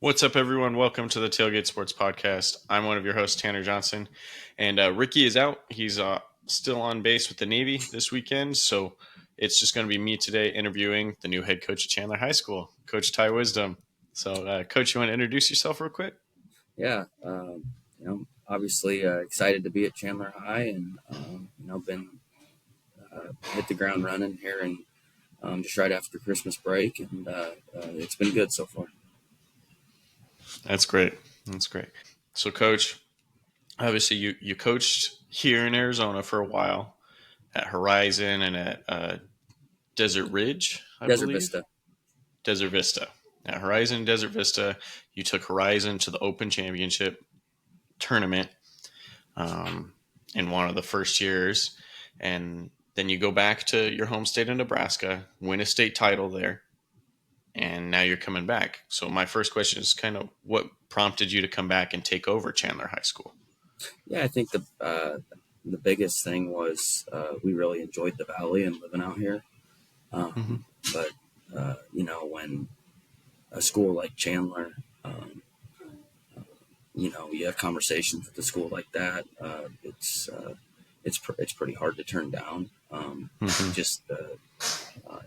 What's up, everyone? Welcome to the Tailgate Sports Podcast. I'm one of your hosts, Tanner Johnson, and Ricky is out. He's still on base with the Navy this weekend, so it's just going to be me today interviewing the new head coach at Chandler High School, Coach Ty Wisdom. So, Coach, you want to introduce yourself real quick? Yeah, obviously excited to be at Chandler High, and been hit the ground running here, and just right after Christmas break, and it's been good so far. That's great. That's great. So, Coach, obviously you coached here in Arizona for a while at Horizon and at Desert Ridge, I Desert believe. Vista. Desert Vista. At Horizon Desert Vista, you took Horizon to the Open Championship tournament in one of the first years. And then you go back to your home state of Nebraska, win a state title there, and now you're coming back. So, my first question is kind of what prompted you to come back and take over Chandler High School? Yeah, I think the biggest thing was we really enjoyed the valley and living out here. Mm-hmm. But when a school like Chandler, you have conversations with a school like that, it's pretty hard to turn down. Mm-hmm. Just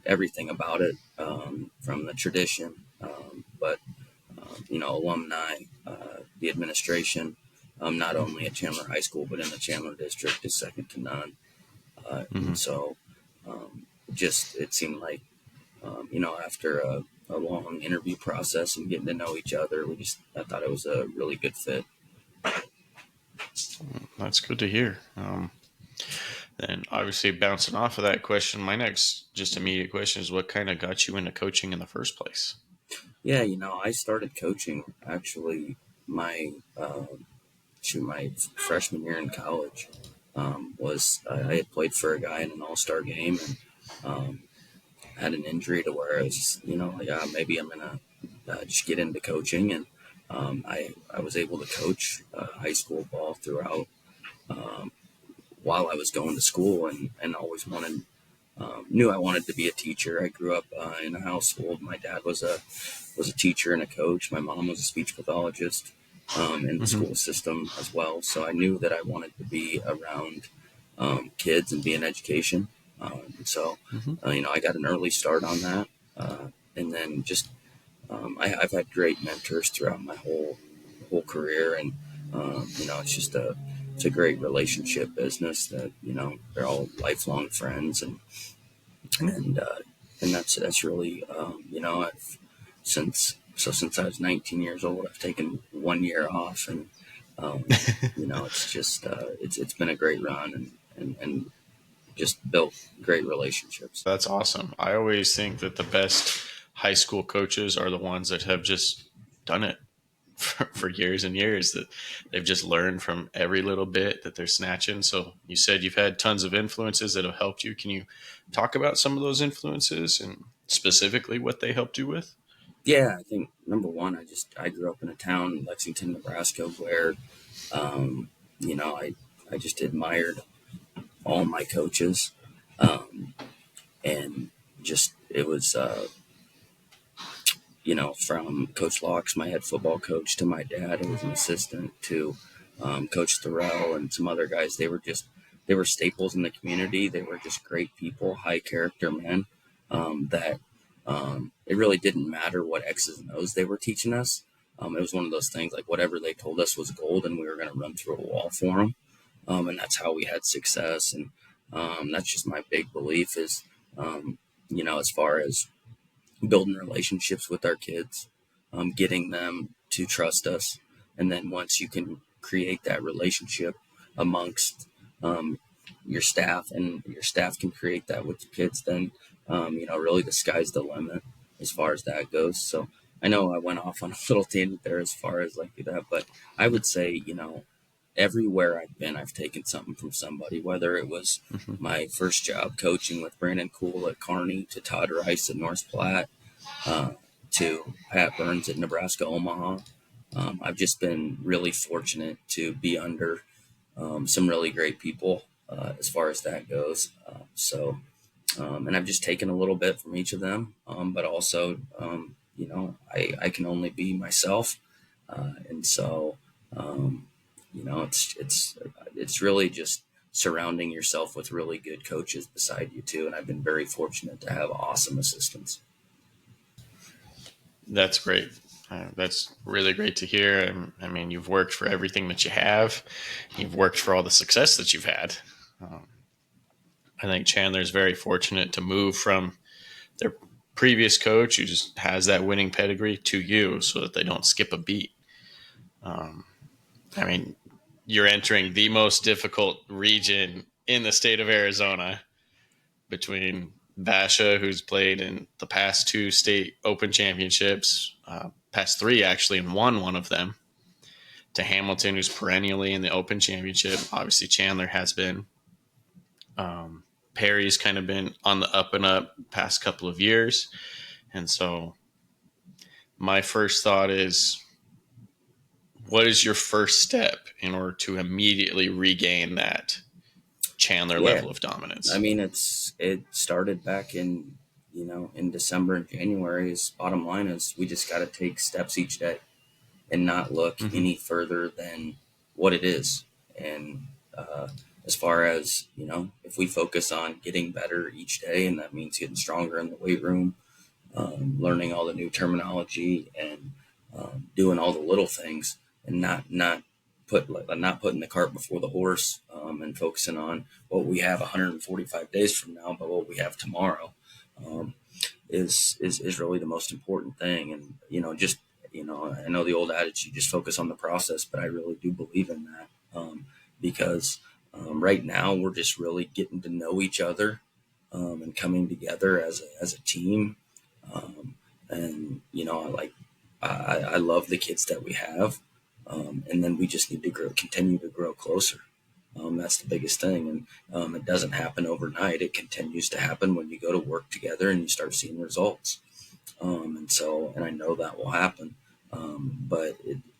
everything about it, from the tradition, but alumni, the administration, not only at Chandler High School but in the Chandler district is second to none. Mm-hmm. And so, just it seemed like after a long interview process and getting to know each other, I thought it was a really good fit. That's good to hear. Then, obviously, bouncing off of that question, my next just immediate question is what kind of got you into coaching in the first place? Yeah, I started coaching actually my my freshman year in college. Was I had played for a guy in an all-star game, and had an injury to where I was, like, maybe I'm gonna just get into coaching, and I was able to coach high school ball throughout, um, while I was going to school, and always knew I wanted to be a teacher. I grew up in a household. My dad was a teacher and a coach. My mom was a speech pathologist in the Mm-hmm. school system as well. So I knew that I wanted to be around kids and be in education. So Mm-hmm. I got an early start on that, and then just I've had great mentors throughout my whole career, and it's a great relationship business that they're all lifelong friends, and uh, and that's really I've since I was 19 years old, I've taken 1 year off, and it's just it's been a great run, and just built great relationships. That's awesome. I always think that the best high school coaches are the ones that have just done it for years and years, that they've just learned from every little bit that they're snatching. So, you said you've had tons of influences that have helped you. Can you talk about some of those influences and specifically what they helped you with? Yeah, I think number one, I grew up in a town, Lexington, Nebraska, where um, I just admired all my coaches, um, and just it was from Coach Locks, my head football coach, to my dad, who was an assistant, to Coach Thorell and some other guys. They were staples in the community. They were just great people, high character men. That It really didn't matter what X's and O's they were teaching us. It was one of those things, like whatever they told us was gold, and we were going to run through a wall for them. And that's how we had success. And that's just my big belief is, as far as building relationships with our kids, getting them to trust us. And then once you can create that relationship amongst your staff, and your staff can create that with the kids, then, really the sky's the limit as far as that goes. So I know I went off on a little tangent there as far as like that, but I would say, everywhere I've been, I've taken something from somebody, whether it was Mm-hmm. my first job coaching with Brandon Cool at Kearney, to Todd Rice at North Platte, uh, to Pat Burns at Nebraska Omaha. I've just been really fortunate to be under some really great people as far as that goes. And I've just taken a little bit from each of them, but also, I can only be myself. And so, um, it's really just surrounding yourself with really good coaches beside you too. And I've been very fortunate to have awesome assistants. That's great. That's really great to hear. I mean, you've worked for everything that you have. You've worked for all the success that you've had. Um, I think Chandler's very fortunate to move from their previous coach, who just has that winning pedigree, to you, so that they don't skip a beat. Um, I mean, you're entering the most difficult region in the state of Arizona, between Basha, who's played in the past two state open championships, past three actually, and won one of them, to Hamilton, who's perennially in the open championship. Obviously, Chandler has been. Perry's kind of been on the up and up past couple of years. And so my first thought is, what is your first step in order to immediately regain that Chandler Yeah, level of I dominance? mean, it started back in December and January. Is bottom line is we just got to take steps each day and not look Mm-hmm. any further than what it is. And as far as if we focus on getting better each day, and that means getting stronger in the weight room, learning all the new terminology, and doing all the little things, and not putting the cart before the horse, and focusing on what we have 145 days from now, but what we have tomorrow, um, is really the most important thing. And just I know the old adage, you just focus on the process, but I really do believe in that, because right now we're just really getting to know each other, and coming together as a team. um, and I love the kids that we have, and then we just need to continue to grow closer. That's the biggest thing, and it doesn't happen overnight. It continues to happen when you go to work together and you start seeing results. And I know that will happen. But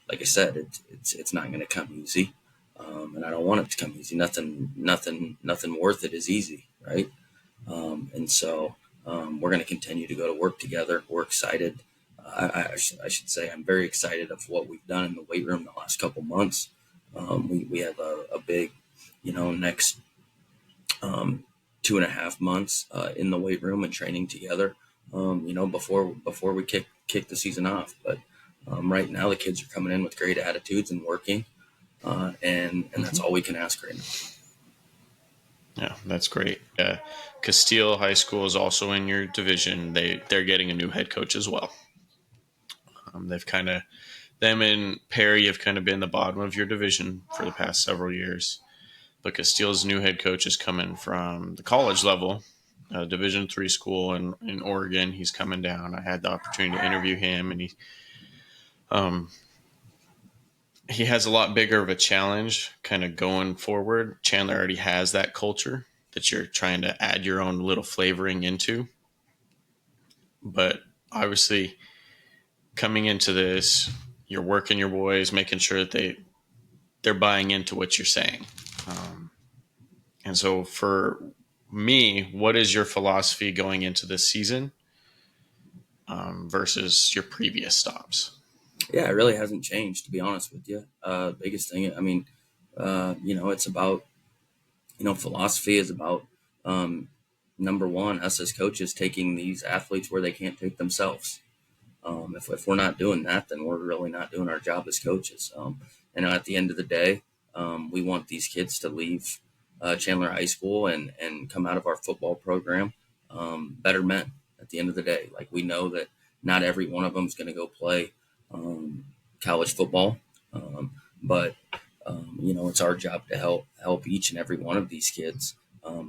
like I said, it's not going to come easy, and I don't want it to come easy. Nothing worth it is easy, right? And so we're going to continue to go to work together. We're excited. I should say I'm very excited of what we've done in the weight room the last couple months. We have a big, next 2.5 months in the weight room and training together. Before we kick the season off. But right now the kids are coming in with great attitudes and working, and that's Mm-hmm. all we can ask right now. Yeah, that's great. Castile High School is also in your division. They're getting a new head coach as well. They've kind of them and Perry have kind of been the bottom of your division for the past several years. But Castile's new head coach is coming from the college level, Division III school in Oregon. He's coming down. I had the opportunity to interview him, and um, he has a lot bigger of a challenge kind of going forward. Chandler already has that culture that you're trying to add your own little flavoring into. But obviously, coming into this, you're working your boys, making sure that they're buying into what you're saying. Um, and so for me, what is your philosophy going into this season, versus your previous stops? Yeah, it really hasn't changed, to be honest with you. Biggest thing, I mean, it's about, philosophy is about, number one, us as coaches taking these athletes where they can't take themselves. If we're not doing that, then we're really not doing our job as coaches. And at the end of the day, we want these kids to leave Chandler High School and come out of our football program better men. At the end of the day, like, we know that not every one of them is going to go play um, college football, but it's our job to help each and every one of these kids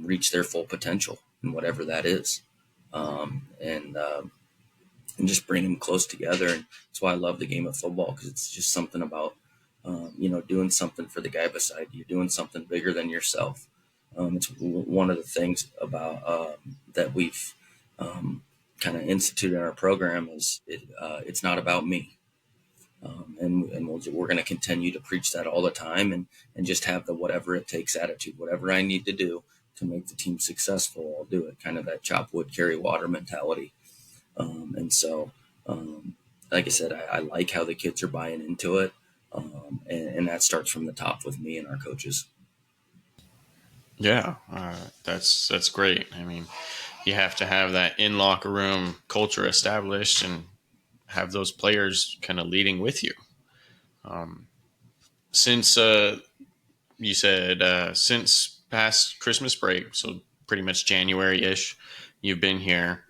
reach their full potential, and whatever that is. And just bring them close together. And that's why I love the game of football, because it's just something about, doing something for the guy beside you, doing something bigger than yourself. It's one of the things about that we've kind of instituted in our program is it's not about me. We're going to continue to preach that all the time, and just have the whatever it takes attitude. Whatever I need to do to make the team successful, I'll do it. Kind of that chop wood, carry water mentality. And so Like I said, I like how the kids are buying into it. And that starts from the top with me and our coaches. Yeah, that's great. I mean, you have to have that in locker room culture established and have those players kind of leading with you. Um, since you said since past Christmas break, so pretty much January ish, you've been here.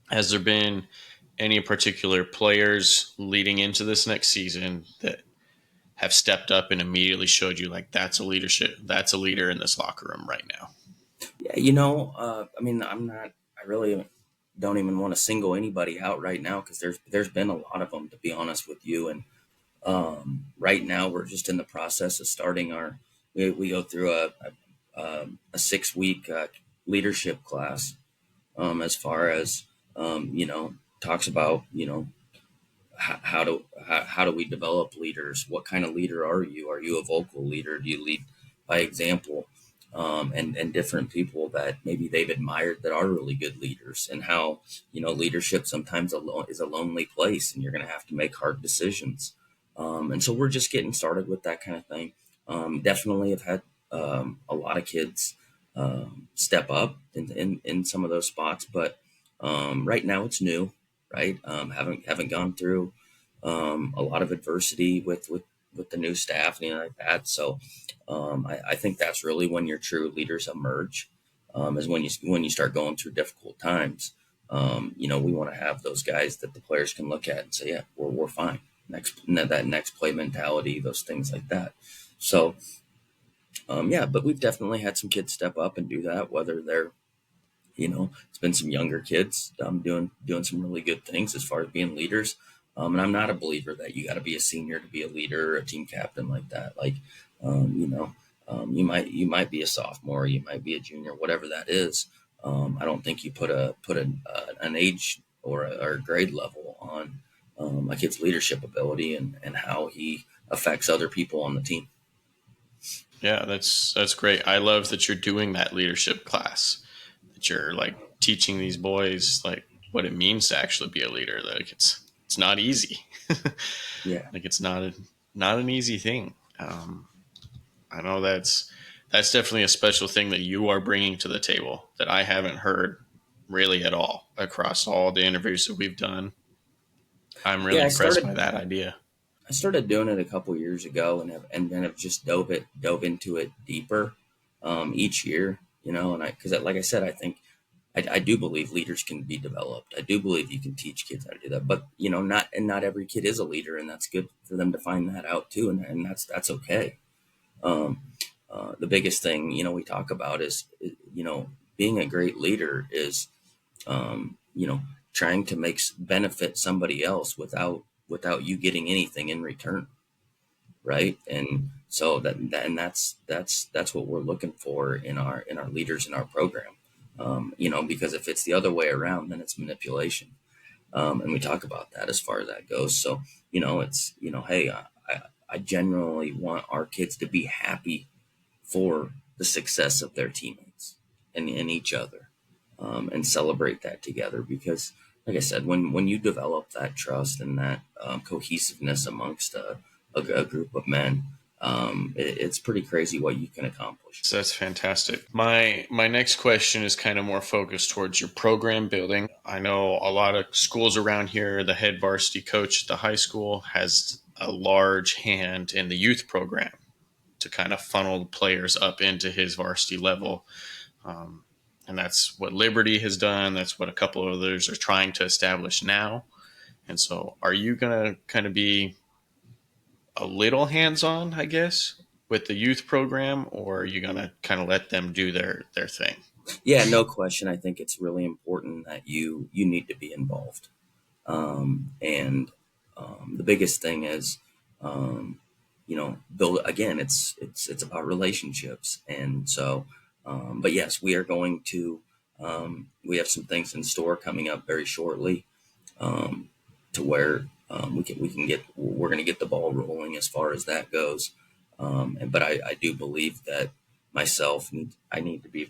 Has there been any particular players leading into this next season that have stepped up and immediately showed you like that's a leader in this locker room right now? Yeah, I mean, I really don't even want to single anybody out right now because there's been a lot of them, to be honest with you. And right now we're just in the process of starting we go through a 6 week leadership class, as far as, talks about, how do we develop leaders? What kind of leader are you? Are you a vocal leader? Do you lead by example? And different people that maybe they've admired that are really good leaders, and how, leadership sometimes is a lonely place, and you're going to have to make hard decisions. And so we're just getting started with that kind of thing. Definitely have had a lot of kids step up in some of those spots, but right now it's new, right? Haven't gone through a lot of adversity with the new staff and like that. So I think that's really when your true leaders emerge, is when you start going through difficult times. We want to have those guys that the players can look at and say, yeah, we're fine. That next play mentality, those things like that. So yeah, but we've definitely had some kids step up and do that, whether they're, it's been some younger kids doing some really good things as far as being leaders. And I'm not a believer that you got to be a senior to be a leader or a team captain like that. Like, um, you know, you might be a sophomore, you might be a junior, whatever that is. I don't think you an age or a grade level on a kid's leadership ability and how he affects other people on the team. Yeah, that's great. I love that you're doing that leadership class. That you're like teaching these boys like what it means to actually be a leader. Like it's not easy. Yeah. Like it's not an easy thing. I know that's definitely a special thing that you are bringing to the table that I haven't heard really at all across all the interviews that we've done. I'm really Yeah, impressed by that idea. I started doing it a couple years ago, and then have just dove into it deeper each year. And because like I said, I think I do believe leaders can be developed. I do believe you can teach kids how to do that, but not every kid is a leader, and that's good for them to find that out too, and that's okay. Um, the biggest thing we talk about is, being a great leader is, um, you know trying to benefit somebody else without you getting anything in return, right? And so and that's what we're looking for in our leaders in our program. Because if it's the other way around, then it's manipulation. And we talk about that as far as that goes. So it's, hey, I genuinely want our kids to be happy for the success of their teammates and each other, and celebrate that together. Because, like I said, when you develop that trust and that cohesiveness amongst a group of men, it's pretty crazy what you can accomplish. So that's fantastic. My next question is kind of more focused towards your program building. I know a lot of schools around here, the head varsity coach at the high school has a large hand in the youth program to kind of funnel the players up into his varsity level. Um, and that's what Liberty has done. That's what a couple of others are trying to establish now. And so, are you going to kind of be a little hands on, I guess, with the youth program, or are you going to kind of let them do their thing? Yeah, no question. I think it's really important that you need to be involved. And the biggest thing is, build again. It's about relationships, and so. But yes, we are going to. We have some things in store coming up very shortly, um, to where we're going to get the ball rolling as far as that goes. But I do believe that I need to be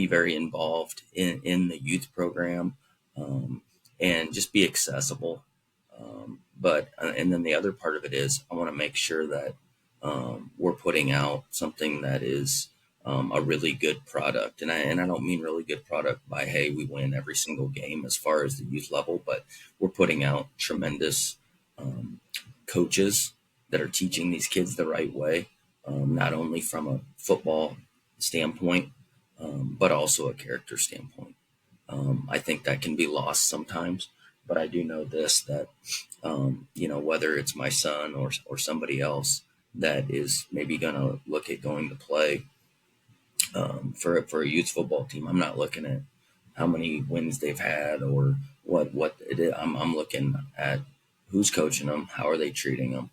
very involved in the youth program. and just be accessible. But and then the other part of it is I want to make sure that we're putting out something that is a really good product, and I don't mean really good product by hey we win every single game as far as the youth level, but we're putting out tremendous um, coaches that are teaching these kids the right way, not only from a football standpoint, but also a character standpoint. I think that can be lost sometimes, but I do know this that whether it's my son or somebody else that is maybe going to look at going to play for a youth football team, I'm not looking at how many wins they've had or what it is. I'm looking at who's coaching them, how are they treating them,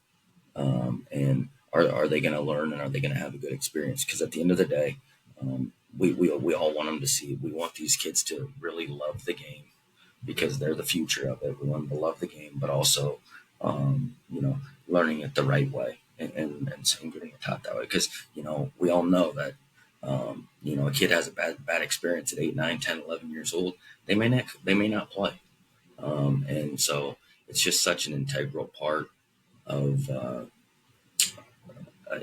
and are they going to learn and are they going to have a good experience? Because at the end of the day, we all want them to see. We want these kids to really love the game because they're the future of it. We want them to love the game, but also, learning it the right way and getting it taught that way. Because, we all know that, a kid has a bad experience at 8, 9, 10, 11 years old. They may not play. And so it's just such an integral part of,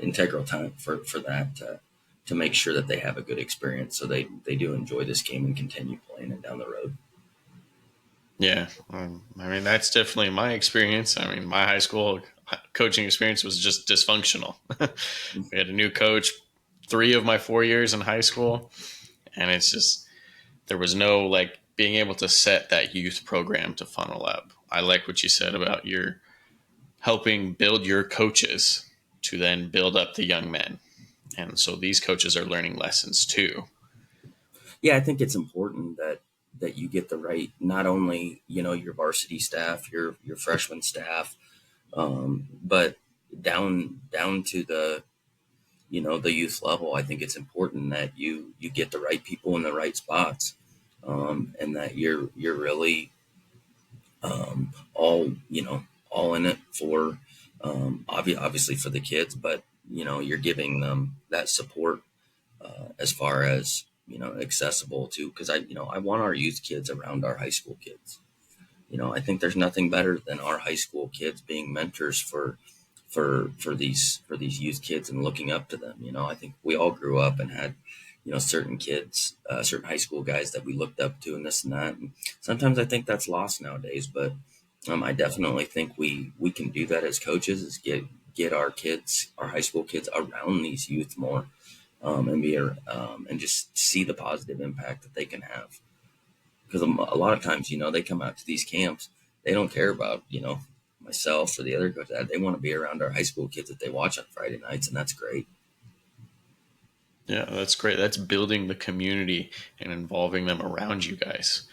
integral time for that to make sure that they have a good experience so they do enjoy this game and continue playing it down the road. Yeah, I mean that's definitely my experience. I mean, my high school coaching experience was just dysfunctional. We had a new coach 3 of my 4 years in high school, and it's just there was no like being able to set that youth program to funnel up. I like what you said about your helping build your coaches to then build up the young men, and so these coaches are learning lessons too. Yeah, I think it's important that you get the right, not only your varsity staff, your freshman staff, but down to the youth level. I think it's important that you get the right people in the right spots, and that you're really all in it for obviously for the kids, but you're giving them that support as far as accessible to, because I want our youth kids around our high school kids. I think there's nothing better than our high school kids being mentors for these youth kids and looking up to them. I think we all grew up and had certain kids, certain high school guys that we looked up to and this and that. And sometimes I think that's lost nowadays, but I definitely think we can do that as coaches, is get our kids, our high school kids, around these youth more, and just see the positive impact that they can have. Because a lot of times, they come out to these camps, they don't care about myself or the other coaches. They want to be around our high school kids that they watch on Friday nights, and that's great. Yeah, that's great. That's building the community and involving them around you guys.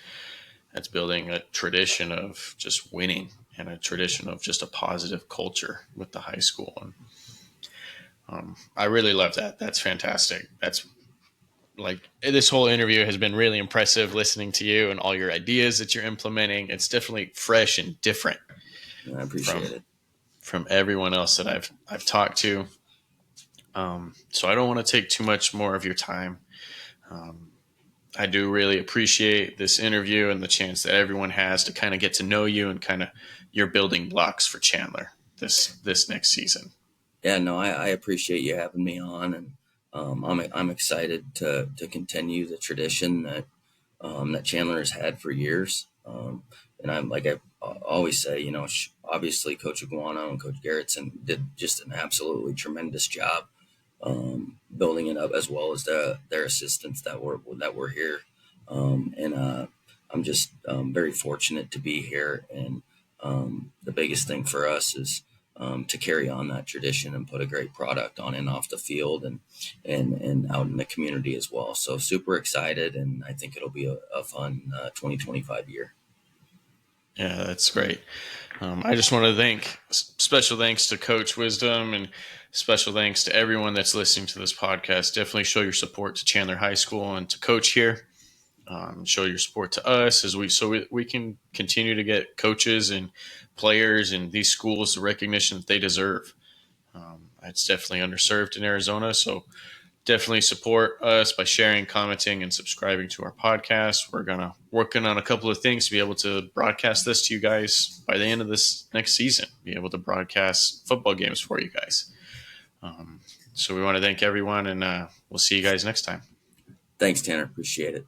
That's building a tradition of just winning and a tradition of just a positive culture with the high school. And I really love that. That's fantastic. That's like this whole interview has been really impressive listening to you and all your ideas that you're implementing. It's definitely fresh and different And I appreciate from it. everyone else that I've talked to. So I don't want to take too much more of your time. Um, I do really appreciate this interview and the chance that everyone has to kind of get to know you and kind of your building blocks for Chandler this next season. Yeah, no, I appreciate you having me on, and I'm excited to continue the tradition that Chandler has had for years. And I'm like I always say, obviously Coach Iguano and Coach Garrettson did just an absolutely tremendous job building it up, as well as their assistants that were here. And I'm just very fortunate to be here. And the biggest thing for us is to carry on that tradition and put a great product on and off the field and out in the community as well. So super excited, and I think it'll be a fun 2025 year. Yeah, that's great. I just want to thank special thanks to Coach Wisdom and special thanks to everyone that's listening to this podcast. Definitely show your support to Chandler High School and to Coach here. Show your support to us as we can continue to get coaches and players and these schools the recognition that they deserve. It's definitely underserved in Arizona, so definitely support us by sharing, commenting, and subscribing to our podcast. We're gonna working on a couple of things to be able to broadcast this to you guys by the end of this next season. Be able to broadcast football games for you guys. So we want to thank everyone, and we'll see you guys next time. Thanks, Tanner. Appreciate it.